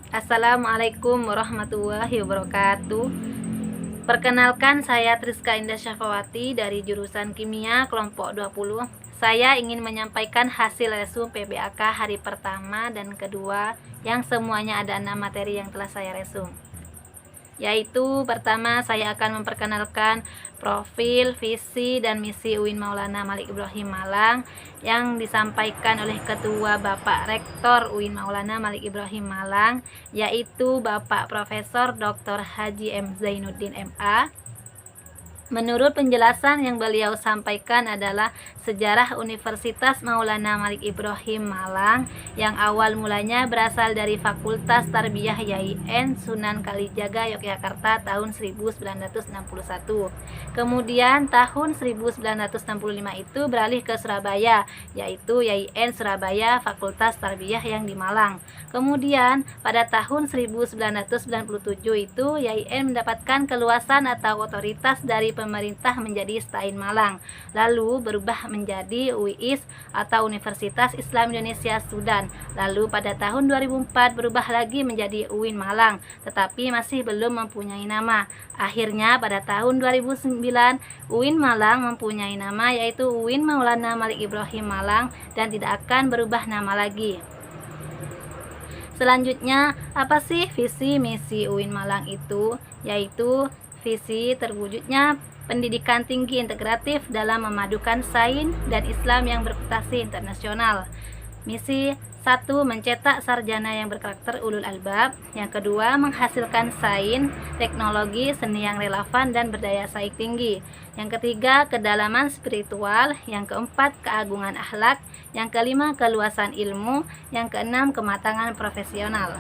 Assalamualaikum warahmatullahi wabarakatuh. Perkenalkan, saya Triska Indah Syafawati dari jurusan Kimia kelompok 20. Saya ingin menyampaikan hasil resum PBAK hari pertama dan kedua yang semuanya ada 6 materi yang telah saya resum. Yaitu pertama, saya akan memperkenalkan profil, visi, dan misi UIN Maulana Malik Ibrahim Malang yang disampaikan oleh Ketua Bapak Rektor UIN Maulana Malik Ibrahim Malang, yaitu Bapak Profesor Dr. Haji M. Zainuddin MA. Menurut penjelasan yang beliau sampaikan adalah sejarah Universitas Maulana Malik Ibrahim Malang yang awal mulanya berasal dari Fakultas Tarbiyah YIN Sunan Kalijaga Yogyakarta tahun 1961. Kemudian tahun 1965 itu beralih ke Surabaya, yaitu YIN Surabaya Fakultas Tarbiyah yang di Malang. Kemudian pada tahun 1997 itu YIN mendapatkan keluasan atau otoritas dari pemerintah menjadi STAIN Malang, lalu berubah menjadi UIS atau Universitas Islam Indonesia Sudan. Lalu pada tahun 2004 berubah lagi menjadi UIN Malang, tetapi masih belum mempunyai nama. Akhirnya pada tahun 2009 UIN Malang mempunyai nama, yaitu UIN Maulana Malik Ibrahim Malang, dan tidak akan berubah nama lagi. Selanjutnya, apa sih visi misi UIN Malang itu? Yaitu visi terwujudnya pendidikan tinggi integratif dalam memadukan sains dan Islam yang berprestasi internasional. Misi 1. Mencetak sarjana yang berkarakter ulul albab. Yang kedua, menghasilkan sains, teknologi, seni yang relevan dan berdaya saing tinggi. Yang ketiga, kedalaman spiritual. Yang keempat, keagungan akhlak. Yang kelima, keluasan ilmu. Yang keenam, kematangan profesional.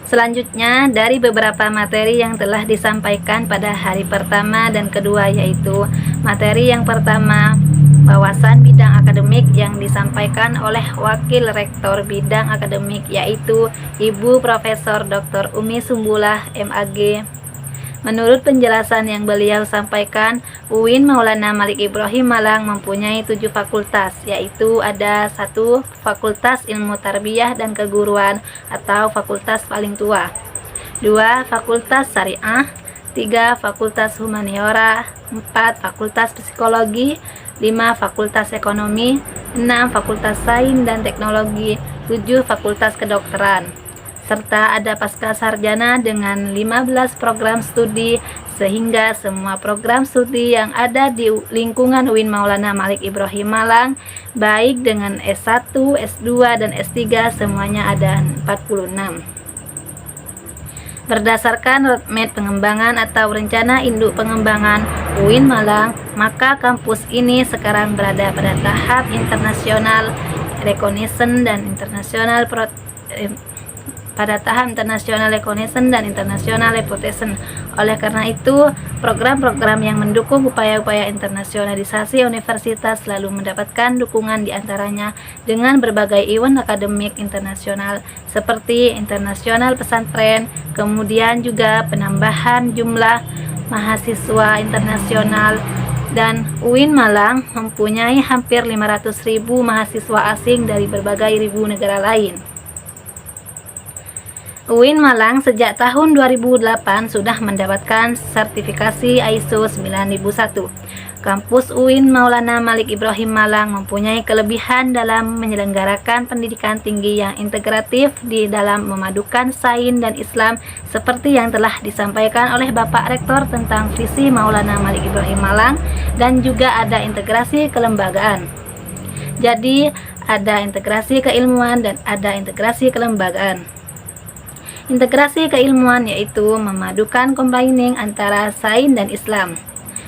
Selanjutnya, dari beberapa materi yang telah disampaikan pada hari pertama dan kedua, yaitu materi yang pertama, wawasan bidang akademik yang disampaikan oleh Wakil Rektor Bidang Akademik, yaitu Ibu Profesor Dr. Umi Sumbulah, MAG. Menurut penjelasan yang beliau sampaikan, UIN Maulana Malik Ibrahim Malang mempunyai 7 fakultas, yaitu ada 1 Fakultas Ilmu Tarbiyah dan Keguruan atau fakultas paling tua, 2 Fakultas Syariah, 3 Fakultas Humaniora, 4 Fakultas Psikologi, 5 Fakultas Ekonomi, 6 Fakultas Sains dan Teknologi, 7 Fakultas Kedokteran, serta ada pasca sarjana dengan 15 program studi, sehingga semua program studi yang ada di lingkungan UIN Maulana Malik Ibrahim Malang, baik dengan S1, S2, dan S3, semuanya ada 46. Berdasarkan roadmap pengembangan atau rencana induk pengembangan UIN Malang, maka kampus ini sekarang berada pada tahap internasional recognition dan international reputation. Oleh karena itu, program-program yang mendukung upaya-upaya internasionalisasi universitas selalu mendapatkan dukungan diantaranya dengan berbagai event akademik internasional seperti internasional pesantren, kemudian juga penambahan jumlah mahasiswa internasional, dan UIN Malang mempunyai hampir 500.000 mahasiswa asing dari berbagai ribu negara lain. UIN Malang sejak tahun 2008 sudah mendapatkan sertifikasi ISO 9001. Kampus UIN Maulana Malik Ibrahim Malang mempunyai kelebihan dalam menyelenggarakan pendidikan tinggi yang integratif di dalam memadukan sains dan Islam seperti yang telah disampaikan oleh Bapak Rektor tentang visi Maulana Malik Ibrahim Malang, dan juga ada integrasi kelembagaan. Jadi, ada integrasi keilmuan dan ada integrasi kelembagaan. Integrasi keilmuan yaitu memadukan combining antara sains dan Islam,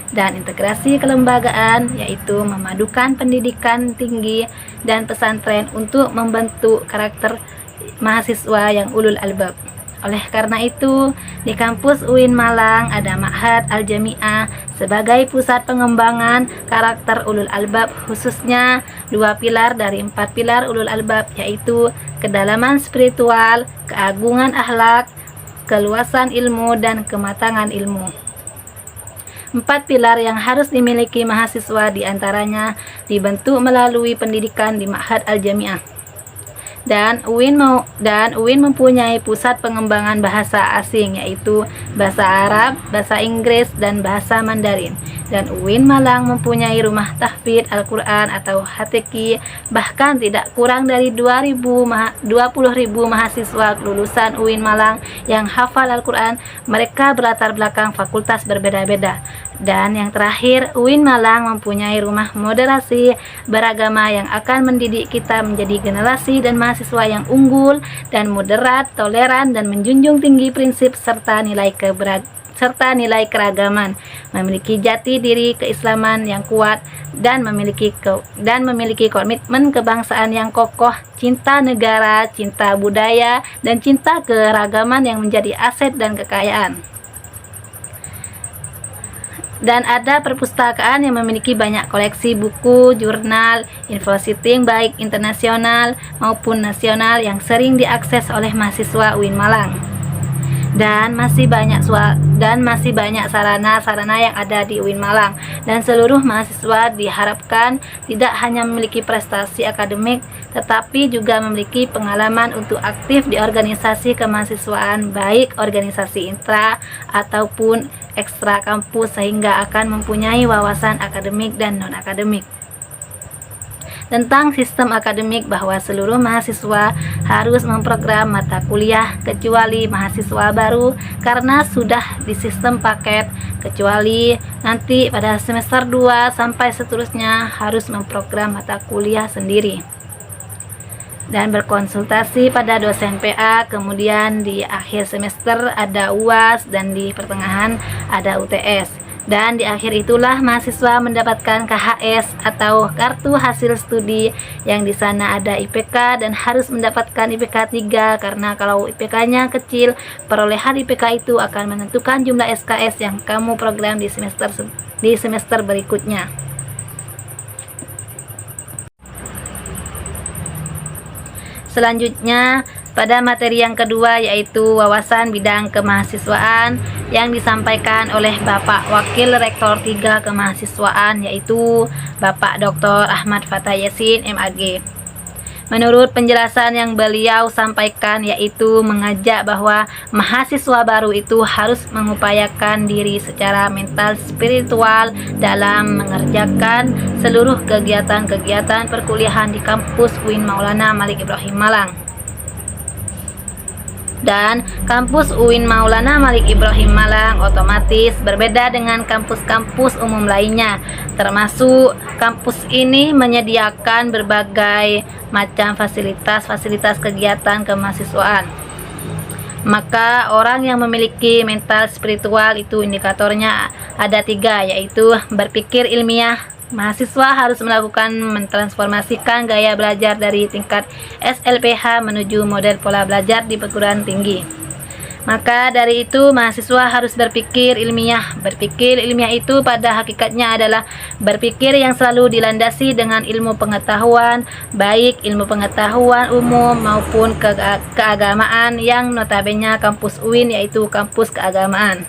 dan integrasi kelembagaan yaitu memadukan pendidikan tinggi dan pesantren untuk membentuk karakter mahasiswa yang ulul albab. Oleh karena itu, di kampus UIN Malang ada Ma'had Al-Jami'ah sebagai pusat pengembangan karakter ulul albab, khususnya 2 pilar dari 4 pilar ulul albab, yaitu kedalaman spiritual, keagungan akhlak, keluasan ilmu, dan kematangan ilmu. 4 pilar yang harus dimiliki mahasiswa diantaranya dibentuk melalui pendidikan di Ma'had Al-Jami'ah. Dan UIN mempunyai pusat pengembangan bahasa asing, yaitu bahasa Arab, bahasa Inggris, dan bahasa Mandarin. Dan UIN Malang mempunyai rumah tahfidz Al-Quran atau HTQ, bahkan tidak kurang dari 20.000 mahasiswa lulusan UIN Malang yang hafal Al-Quran. Mereka berlatar belakang fakultas berbeda-beda. Dan yang terakhir, UIN Malang mempunyai rumah moderasi beragama yang akan mendidik kita menjadi generasi dan mahasiswa yang unggul dan moderat, toleran, dan menjunjung tinggi prinsip serta nilai keragaman, memiliki jati diri keislaman yang kuat, dan memiliki komitmen kebangsaan yang kokoh, cinta negara, cinta budaya, dan cinta keragaman yang menjadi aset dan kekayaan. Dan ada perpustakaan yang memiliki banyak koleksi buku, jurnal, info sitting baik internasional maupun nasional yang sering diakses oleh mahasiswa UIN Malang. Dan masih banyak sarana-sarana yang ada di UIN Malang, dan seluruh mahasiswa diharapkan tidak hanya memiliki prestasi akademik tetapi juga memiliki pengalaman untuk aktif di organisasi kemahasiswaan, baik organisasi intra ataupun ekstra kampus, sehingga akan mempunyai wawasan akademik dan non-akademik. Tentang sistem akademik, bahwa seluruh mahasiswa harus memprogram mata kuliah kecuali mahasiswa baru karena sudah di sistem paket, kecuali nanti pada semester 2 sampai seterusnya harus memprogram mata kuliah sendiri dan berkonsultasi pada dosen PA. Kemudian di akhir semester ada UAS dan di pertengahan ada UTS. Dan di akhir itulah mahasiswa mendapatkan KHS atau kartu hasil studi, yang di sana ada IPK dan harus mendapatkan IPK 3, karena kalau IPK-nya kecil, perolehan IPK itu akan menentukan jumlah SKS yang kamu program di semester berikutnya. Selanjutnya, pada materi yang kedua yaitu wawasan bidang kemahasiswaan yang disampaikan oleh Bapak Wakil Rektor 3 Kemahasiswaan, yaitu Bapak Dr. Ahmad Fathah Yasin MAG. Menurut penjelasan yang beliau sampaikan, yaitu mengajak bahwa mahasiswa baru itu harus mengupayakan diri secara mental spiritual dalam mengerjakan seluruh kegiatan-kegiatan perkuliahan di kampus UIN Maulana Malik Ibrahim Malang. Dan kampus UIN Maulana Malik Ibrahim Malang otomatis berbeda dengan kampus-kampus umum lainnya, termasuk kampus ini menyediakan berbagai macam fasilitas kegiatan kemahasiswaan. Maka orang yang memiliki mental spiritual itu indikatornya ada 3, yaitu berpikir ilmiah. Mahasiswa harus melakukan mentransformasikan gaya belajar dari tingkat SLPH menuju model pola belajar di perguruan tinggi. Maka dari itu mahasiswa harus berpikir ilmiah. Berpikir ilmiah itu pada hakikatnya adalah berpikir yang selalu dilandasi dengan ilmu pengetahuan, baik ilmu pengetahuan umum maupun keagamaan, yang notabene kampus UIN yaitu kampus keagamaan.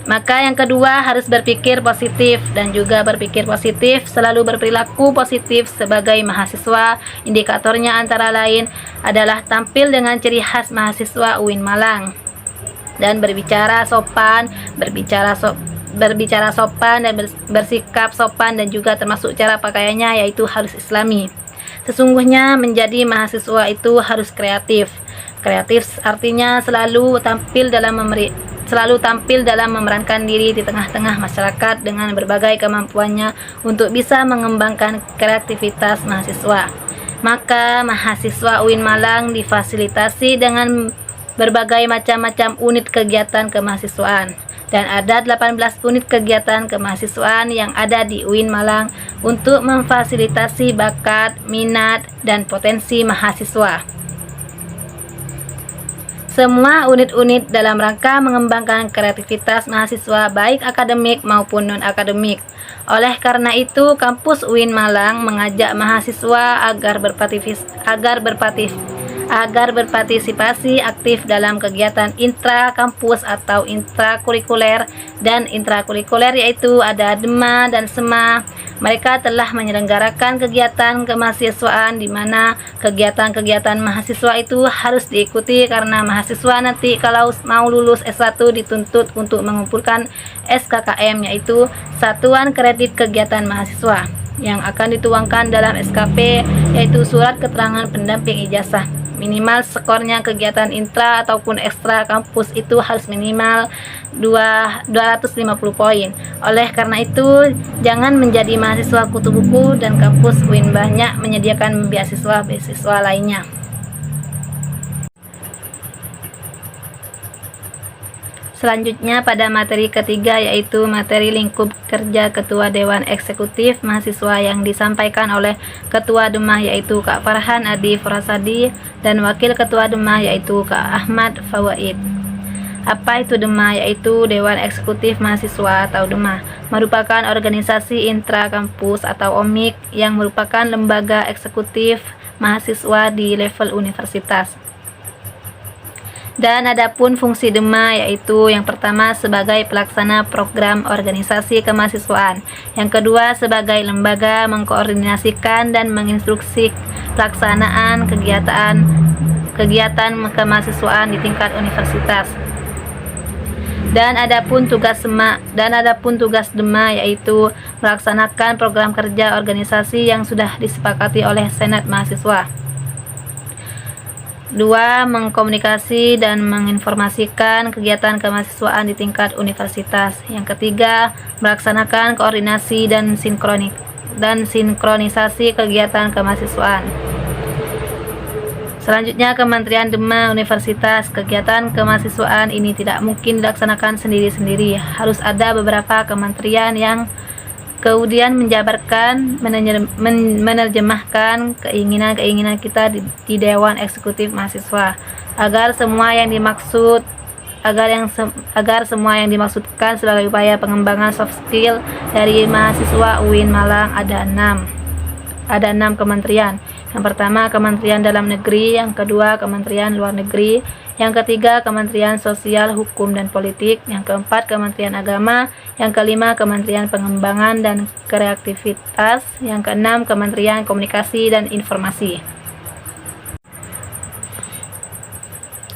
Maka yang kedua harus berpikir positif, dan juga berpikir positif selalu berperilaku positif sebagai mahasiswa. Indikatornya antara lain adalah tampil dengan ciri khas mahasiswa UIN Malang dan berbicara sopan dan bersikap sopan, dan juga termasuk cara pakaiannya yaitu harus islami. Sesungguhnya menjadi mahasiswa itu harus kreatif. Kreatif artinya selalu tampil dalam memerankan diri di tengah-tengah masyarakat dengan berbagai kemampuannya untuk bisa mengembangkan kreativitas mahasiswa. Maka mahasiswa UIN Malang difasilitasi dengan berbagai macam unit kegiatan kemahasiswaan, dan ada 18 unit kegiatan kemahasiswaan yang ada di UIN Malang untuk memfasilitasi bakat, minat, dan potensi mahasiswa. Semua unit-unit dalam rangka mengembangkan kreativitas mahasiswa baik akademik maupun non-akademik. Oleh karena itu, kampus UIN Malang mengajak mahasiswa agar berpartisipasi aktif dalam kegiatan intra-kampus atau intrakurikuler. Dan intrakurikuler yaitu ada DEMA dan SEMA. Mereka telah menyelenggarakan kegiatan kemahasiswaan di mana kegiatan-kegiatan mahasiswa itu harus diikuti, karena mahasiswa nanti kalau mau lulus S1 dituntut untuk mengumpulkan SKKM, yaitu Satuan Kredit Kegiatan Mahasiswa, yang akan dituangkan dalam SKP, yaitu Surat Keterangan Pendamping Ijazah. Minimal skornya kegiatan intra ataupun ekstra kampus itu harus minimal 250 poin. Oleh karena itu, jangan menjadi mahasiswa kutu buku, dan kampus UIN banyak menyediakan beasiswa lainnya. Selanjutnya pada materi ketiga yaitu materi lingkup kerja Ketua Dewan Eksekutif Mahasiswa yang disampaikan oleh Ketua DEMA yaitu Kak Farhan Adi Forasadi dan Wakil Ketua DEMA yaitu Kak Ahmad Fawaid. Apa itu DEMA? Yaitu Dewan Eksekutif Mahasiswa atau DEMA merupakan organisasi intra kampus atau OMIK yang merupakan lembaga eksekutif mahasiswa di level universitas. Dan adapun fungsi DEMA yaitu yang pertama sebagai pelaksana program organisasi kemahasiswaan, yang kedua sebagai lembaga mengkoordinasikan dan menginstruksi pelaksanaan kegiatan kemahasiswaan di tingkat universitas. Dan adapun tugas DEMA yaitu melaksanakan program kerja organisasi yang sudah disepakati oleh Senat Mahasiswa. 2. Mengkomunikasi dan menginformasikan kegiatan kemahasiswaan di tingkat universitas. Yang ketiga, melaksanakan koordinasi dan sinkronisasi kegiatan kemahasiswaan. Selanjutnya, Kementerian Dema Universitas. Kegiatan kemahasiswaan ini tidak mungkin dilaksanakan sendiri-sendiri. Harus ada beberapa kementerian yang kemudian menjabarkan, menerjemahkan keinginan-keinginan kita di Dewan Eksekutif Mahasiswa agar semua yang dimaksudkan sebagai upaya pengembangan soft skill dari mahasiswa UIN Malang ada 6 kementerian. Yang pertama, Kementerian Dalam Negeri. Yang kedua, Kementerian Luar Negeri. Yang ketiga, Kementerian Sosial, Hukum, dan Politik. Yang keempat, Kementerian Agama. Yang kelima, Kementerian Pengembangan dan Kreativitas. Yang keenam, Kementerian Komunikasi dan Informasi.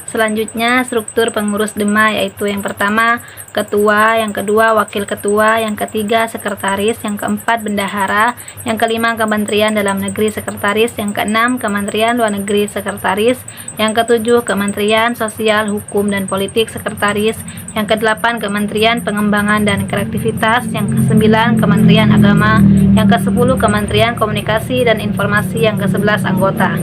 Selanjutnya, struktur pengurus Dema, yaitu yang pertama ketua, yang kedua wakil ketua, yang ketiga sekretaris, yang keempat bendahara, yang kelima Kementerian Dalam Negeri sekretaris, yang keenam Kementerian Luar Negeri sekretaris, yang ketujuh Kementerian Sosial, Hukum, dan Politik sekretaris, yang kedelapan Kementerian Pengembangan dan Kreativitas, yang kesembilan Kementerian Agama, yang kesepuluh Kementerian Komunikasi dan Informasi, yang ke-11 anggota.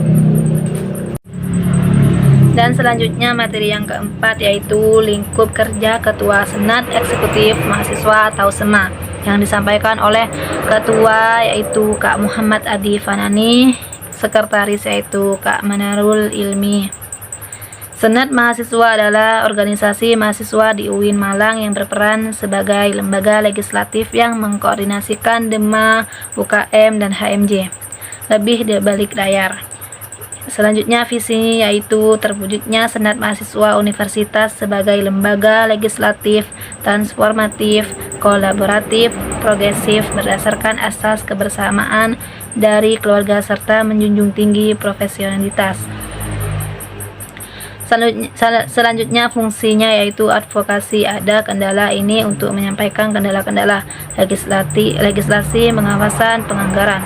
Dan selanjutnya materi yang keempat yaitu lingkup kerja Ketua Senat Eksekutif Mahasiswa atau SEMA yang disampaikan oleh Ketua yaitu Kak Muhammad Adi Fanani, Sekretaris yaitu Kak Manarul Ilmi. Senat Mahasiswa adalah organisasi mahasiswa di UIN Malang yang berperan sebagai lembaga legislatif yang mengkoordinasikan Dema, UKM, dan HMJ lebih di balik layar. Selanjutnya visi yaitu terwujudnya Senat Mahasiswa Universitas sebagai lembaga legislatif, transformatif, kolaboratif, progresif berdasarkan asas kebersamaan dari keluarga serta menjunjung tinggi profesionalitas. Selanjutnya fungsinya yaitu advokasi. Ada kendala ini untuk menyampaikan kendala-kendala legislasi, pengawasan, penganggaran.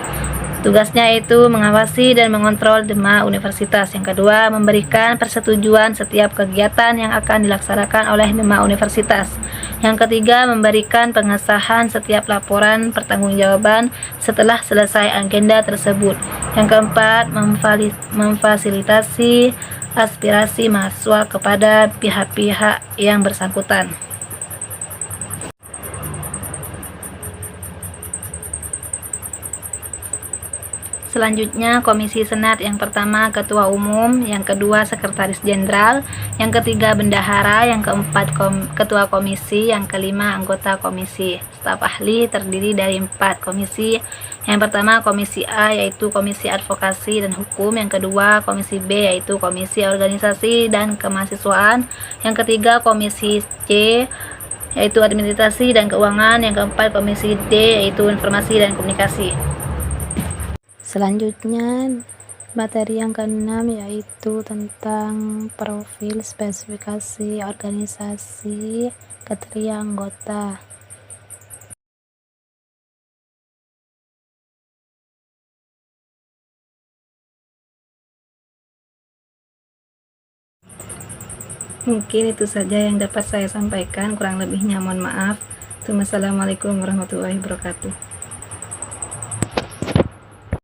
Tugasnya yaitu mengawasi dan mengontrol Dema Universitas. Yang kedua, memberikan persetujuan setiap kegiatan yang akan dilaksanakan oleh Dema Universitas. Yang ketiga, memberikan pengesahan setiap laporan pertanggungjawaban setelah selesai agenda tersebut. Yang keempat, memfasilitasi aspirasi mahasiswa kepada pihak-pihak yang bersangkutan. Selanjutnya Komisi Senat. Yang pertama Ketua Umum, yang kedua Sekretaris Jenderal, yang ketiga Bendahara, yang keempat Ketua Komisi, yang kelima anggota komisi. Staf ahli terdiri dari 4 komisi. Yang pertama Komisi A yaitu Komisi Advokasi dan Hukum, yang kedua Komisi B yaitu Komisi Organisasi dan Kemahasiswaan, yang ketiga Komisi C yaitu Administrasi dan Keuangan, yang keempat Komisi D yaitu Informasi dan Komunikasi. Selanjutnya materi yang keenam yaitu tentang profil spesifikasi organisasi kriteria anggota. Mungkin itu saja yang dapat saya sampaikan, kurang lebihnya mohon maaf. Wassalamualaikum warahmatullahi wabarakatuh.